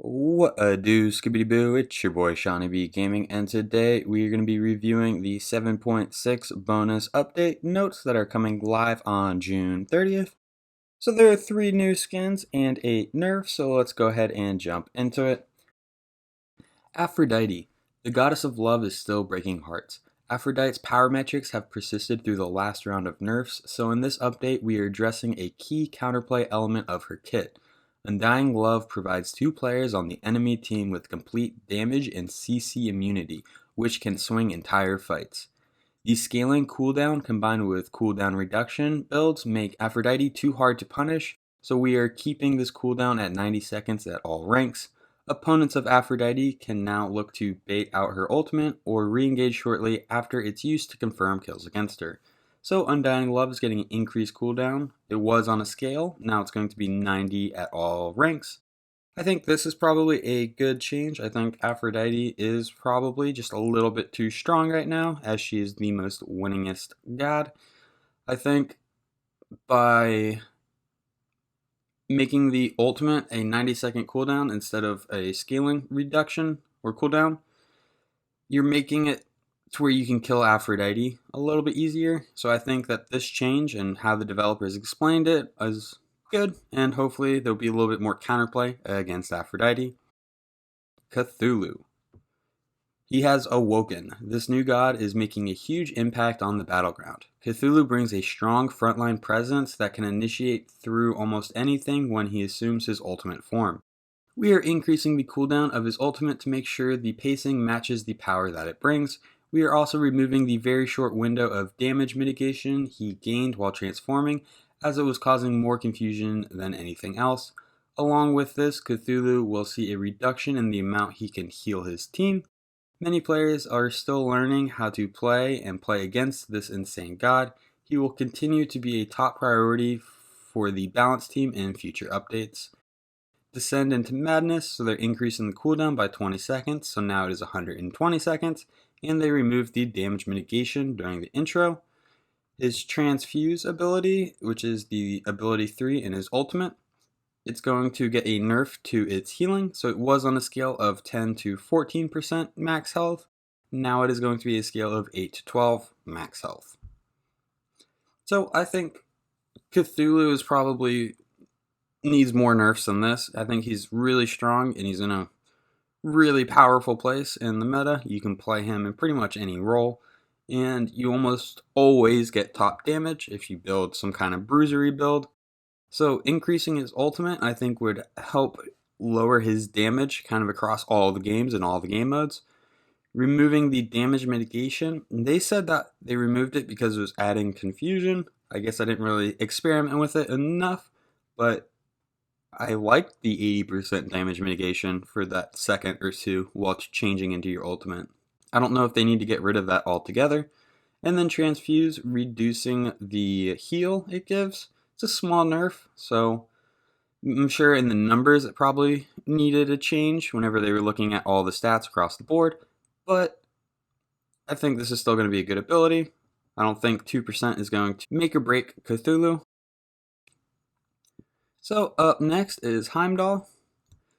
What a do, Skibbity Boo, it's your boy Shawnee B Gaming, and today we are going to be reviewing the 7.6 bonus update notes that are coming live on June 30th. So there are 3 new skins and 8 nerfs, so let's go ahead and jump into it. Aphrodite. The goddess of love is still breaking hearts. Aphrodite's power metrics have persisted through the last round of nerfs, so in this update we are addressing a key counterplay element of her kit. Undying Love provides 2 players on the enemy team with complete damage and CC immunity, which can swing entire fights. The scaling cooldown combined with cooldown reduction builds make Aphrodite too hard to punish, so we are keeping this cooldown at 90 seconds at all ranks. Opponents of Aphrodite can now look to bait out her ultimate or re-engage shortly after its use to confirm kills against her. So Undying Love is getting an increased cooldown. It was on a scale, now it's going to be 90 at all ranks. I think this is probably a good change. I think Aphrodite is probably just a little bit too strong right now, as she is the most winningest god. I think by making the ultimate a 90-second cooldown instead of a scaling reduction or cooldown, you're making it to where you can kill Aphrodite a little bit easier. So I think that this change and how the developers explained it is good, and hopefully there'll be a little bit more counterplay against Aphrodite. Cthulhu. He has awoken. This new god is making a huge impact on the battleground. Cthulhu brings a strong frontline presence that can initiate through almost anything when he assumes his ultimate form. We are increasing the cooldown of his ultimate to make sure the pacing matches the power that it brings. We are also removing the very short window of damage mitigation he gained while transforming, as it was causing more confusion than anything else. Along with this, Cthulhu will see a reduction in the amount he can heal his team. Many players are still learning how to play and play against this insane god. He will continue to be a top priority for the balance team in future updates. Descend into Madness, so they're increasing the cooldown by 20 seconds, so now it is 120 seconds, and they removed the damage mitigation during the intro. His Transfuse ability, which is the ability 3 in his ultimate, it's going to get a nerf to its healing, so it was on a scale of 10 to 14% max health. Now it is going to be a scale of 8 to 12 max health. So I think Cthulhu is probably needs more nerfs than this. I think he's really strong and he's in a really powerful place in the meta. You can play him in pretty much any role, and you almost always get top damage if you build some kind of bruisery build. So increasing his ultimate, I think, would help lower his damage kind of across all the games and all the game modes. Removing the damage mitigation, they said that they removed it because it was adding confusion. I guess I didn't really experiment with it enough, but I liked the 80% damage mitigation for that second or two while changing into your ultimate. I don't know if they need to get rid of that altogether. And then Transfuse, reducing the heal it gives. It's a small nerf, so I'm sure in the numbers it probably needed a change whenever they were looking at all the stats across the board, but I think this is still going to be a good ability. I don't think 2% is going to make or break Cthulhu. So up next is Heimdall.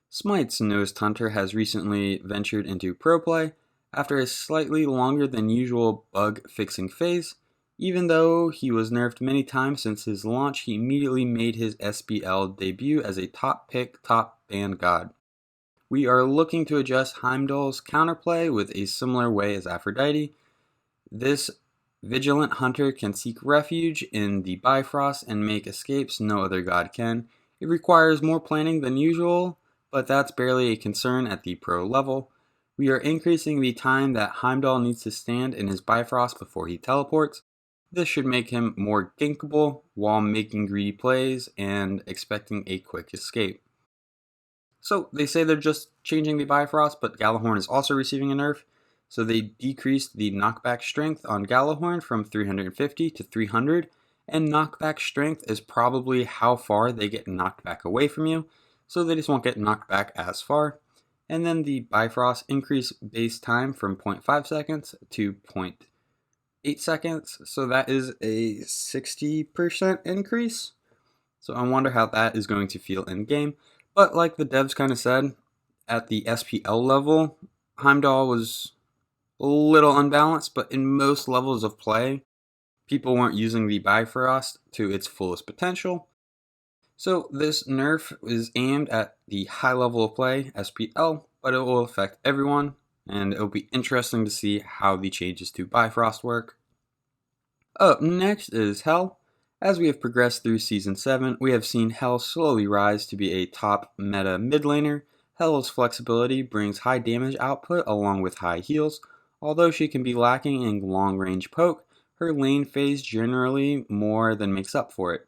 Smite's newest hunter has recently ventured into pro play after a slightly longer than usual bug fixing phase. Even though he was nerfed many times since his launch, he immediately made his SBL debut as a top pick, top ban god. We are looking to adjust Heimdall's counterplay with a similar way as Aphrodite. This vigilant hunter can seek refuge in the Bifrost and make escapes no other god can. It requires more planning than usual, but that's barely a concern at the pro level. We are increasing the time that Heimdall needs to stand in his Bifrost before he teleports. This should make him more gankable while making greedy plays and expecting a quick escape. So they say they're just changing the Bifrost, but Gjallarhorn is also receiving a nerf. So they decreased the knockback strength on Gjallarhorn from 350 to 300, and knockback strength is probably how far they get knocked back away from you, so they just won't get knocked back as far. And then the Bifrost increased base time from 0.5 seconds to 0.8 seconds, so that is a 60% increase. So I wonder how that is going to feel in game. But like the devs kind of said, at the SPL level, Heimdall was a little unbalanced, but in most levels of play, people weren't using the Bifrost to its fullest potential. So this nerf is aimed at the high level of play, SPL, but it will affect everyone, and it will be interesting to see how the changes to Bifrost work. Up next is Hell. As we have progressed through Season 7, we have seen Hell slowly rise to be a top meta mid laner. Hell's flexibility brings high damage output along with high heals. Although she can be lacking in long range poke, her lane phase generally more than makes up for it.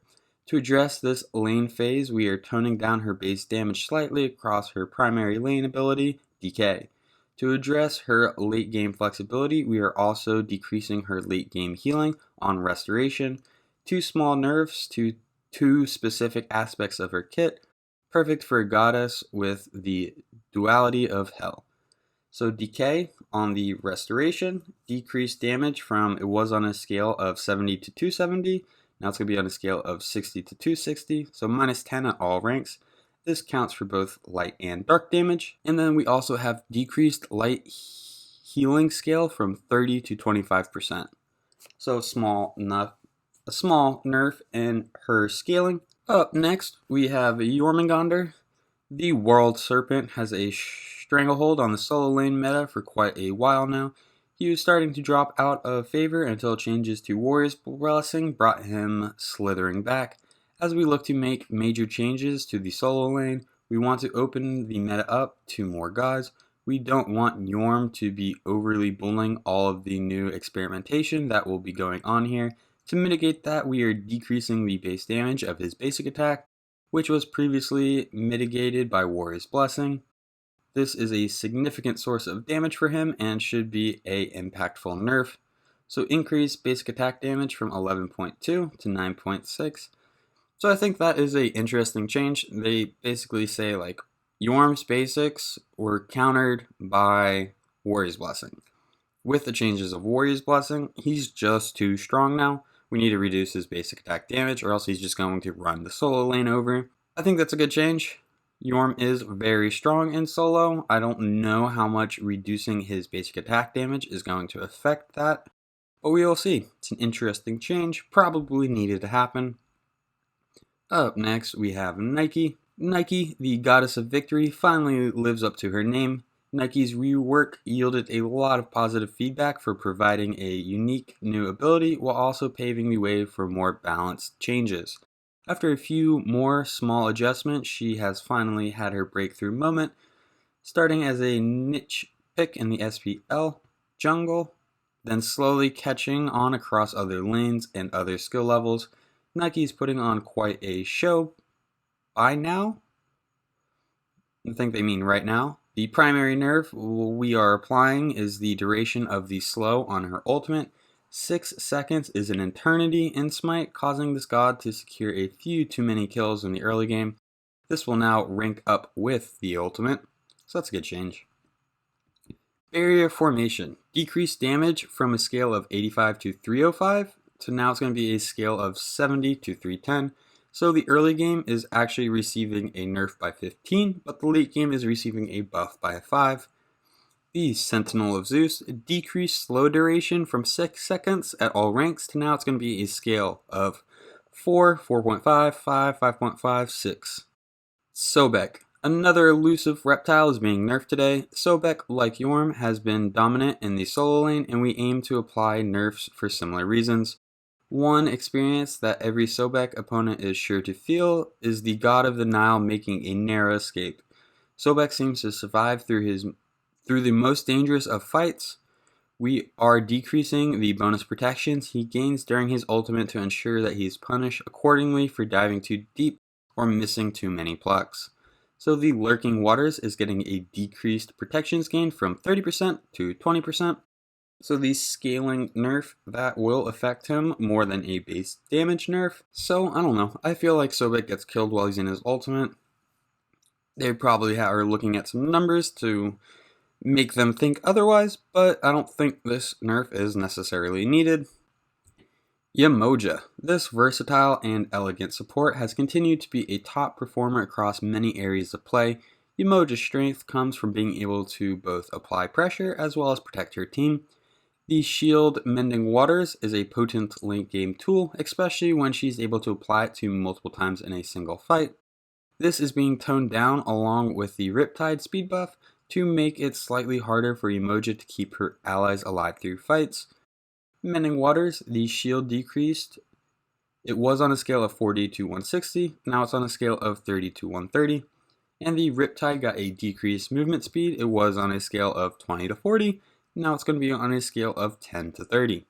To address this lane phase, we are toning down her base damage slightly across her primary lane ability, Decay. To address her late game flexibility, we are also decreasing her late game healing on Restoration. 2 small nerfs to 2 specific aspects of her kit, perfect for a goddess with the duality of Hell. So Decay on the Restoration, decreased damage from it was on a scale of 70 to 270, now it's going to be on a scale of 60 to 260, so minus 10 at all ranks. This counts for both light and dark damage. And then we also have decreased light healing scale from 30 to 25%. So a small nerf in her scaling. Up next, we have JORMUNGANDR. The World Serpent has a stranglehold on the solo lane meta for quite a while now. He was starting to drop out of favor until changes to Warrior's Blessing brought him slithering back. As we look to make major changes to the solo lane, we want to open the meta up to more gods. We don't want Yorm to be overly bullying all of the new experimentation that will be going on here. To mitigate that, we are decreasing the base damage of his basic attack, which was previously mitigated by Warrior's Blessing. This is a significant source of damage for him and should be a impactful nerf. So increase basic attack damage from 11.2 to 9.6. So I think that is an interesting change. They basically say like Yorm's basics were countered by Warrior's Blessing. With the changes of Warrior's Blessing, he's just too strong now. We need to reduce his basic attack damage or else he's just going to run the solo lane over. I think that's a good change. Yorm is very strong in solo. I don't know how much reducing his basic attack damage is going to affect that, but we will see. It's an interesting change, probably needed to happen. Up next, we have Nike. Nike, the goddess of victory, finally lives up to her name. Nike's rework yielded a lot of positive feedback for providing a unique new ability while also paving the way for more balanced changes. After a few more small adjustments, she has finally had her breakthrough moment, starting as a niche pick in the SPL jungle, then slowly catching on across other lanes and other skill levels. Nike's putting on quite a show by now. I think they mean right now. The primary nerf we are applying is the duration of the slow on her ultimate. 6 seconds is an eternity in Smite, causing this god to secure a few too many kills in the early game. This will now rank up with the ultimate, so that's a good change. Barrier formation. Decreased damage from a scale of 85 to 305, so now it's going to be a scale of 70 to 310. So the early game is actually receiving a nerf by 15, but the late game is receiving a buff by 5. The Sentinel of Zeus decreased slow duration from 6 seconds at all ranks to now it's going to be a scale of 4, 4.5, 5, 5.5, 6. Sobek. Another elusive reptile is being nerfed today. Sobek, like Yorm, has been dominant in the solo lane and we aim to apply nerfs for similar reasons. One experience that every Sobek opponent is sure to feel is the God of the Nile making a narrow escape. Sobek seems to survive through the most dangerous of fights. We are decreasing the bonus protections he gains during his ultimate to ensure that he is punished accordingly for diving too deep or missing too many plucks. So the Lurking Waters is getting a decreased protections gain from 30% to 20%. So the scaling nerf, that will affect him more than a base damage nerf. So I don't know, I feel like Sobek gets killed while he's in his ultimate. They probably are looking at some numbers to make them think otherwise, but I don't think this nerf is necessarily needed. YEMOJA. This versatile and elegant support has continued to be a top performer across many areas of play. YEMOJA's strength comes from being able to both apply pressure as well as protect her team. The shield Mending Waters is a potent late game tool, especially when she's able to apply it to multiple times in a single fight. This is being toned down along with the Riptide speed buff to make it slightly harder for YEMOJA to keep her allies alive through fights. Mending Waters, the shield decreased. It was on a scale of 40 to 160, now it's on a scale of 30 to 130. And the Riptide got a decreased movement speed. It was on a scale of 20 to 40, now it's going to be on a scale of 10 to 30.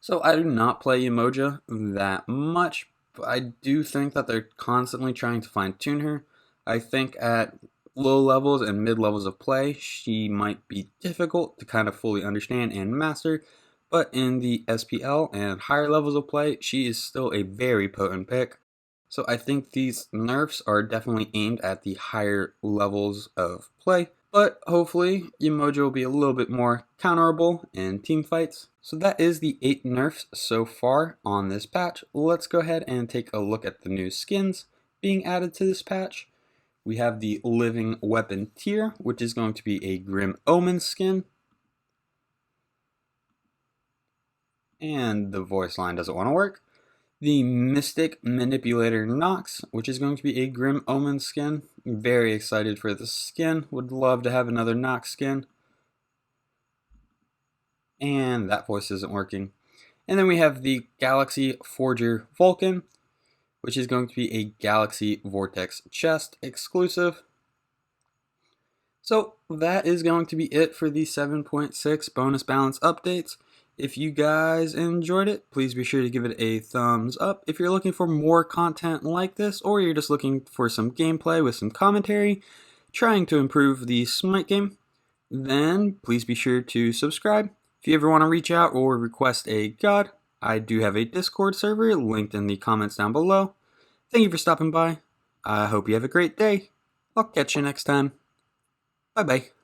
So I do not play YEMOJA that much, but I do think that they're constantly trying to fine tune her. I think at low levels and mid levels of play, she might be difficult to kind of fully understand and master, but in the SPL and higher levels of play, she is still a very potent pick. So I think these nerfs are definitely aimed at the higher levels of play, but hopefully YEMOJA will be a little bit more counterable in team fights. So that is the 8 nerfs so far on this patch. Let's go ahead and take a look at the new skins being added to this patch. We have the Living Weapon tier, which is going to be a Grim Omens skin. And the voice line doesn't want to work. The Mystic Manipulator Nox, which is going to be a Grim Omen skin. Very excited for this skin. Would love to have another Nox skin. And that voice isn't working. And then we have the Galaxy Forger Vulcan, which is going to be a Galaxy Vortex chest exclusive. So that is going to be it for the 7.6 bonus balance updates. If you guys enjoyed it, please be sure to give it a thumbs up. If you're looking for more content like this, or you're just looking for some gameplay with some commentary, trying to improve the Smite game, then please be sure to subscribe. If you ever want to reach out or request a god, I do have a Discord server linked in the comments down below. Thank you for stopping by. I hope you have a great day. I'll catch you next time. Bye-bye.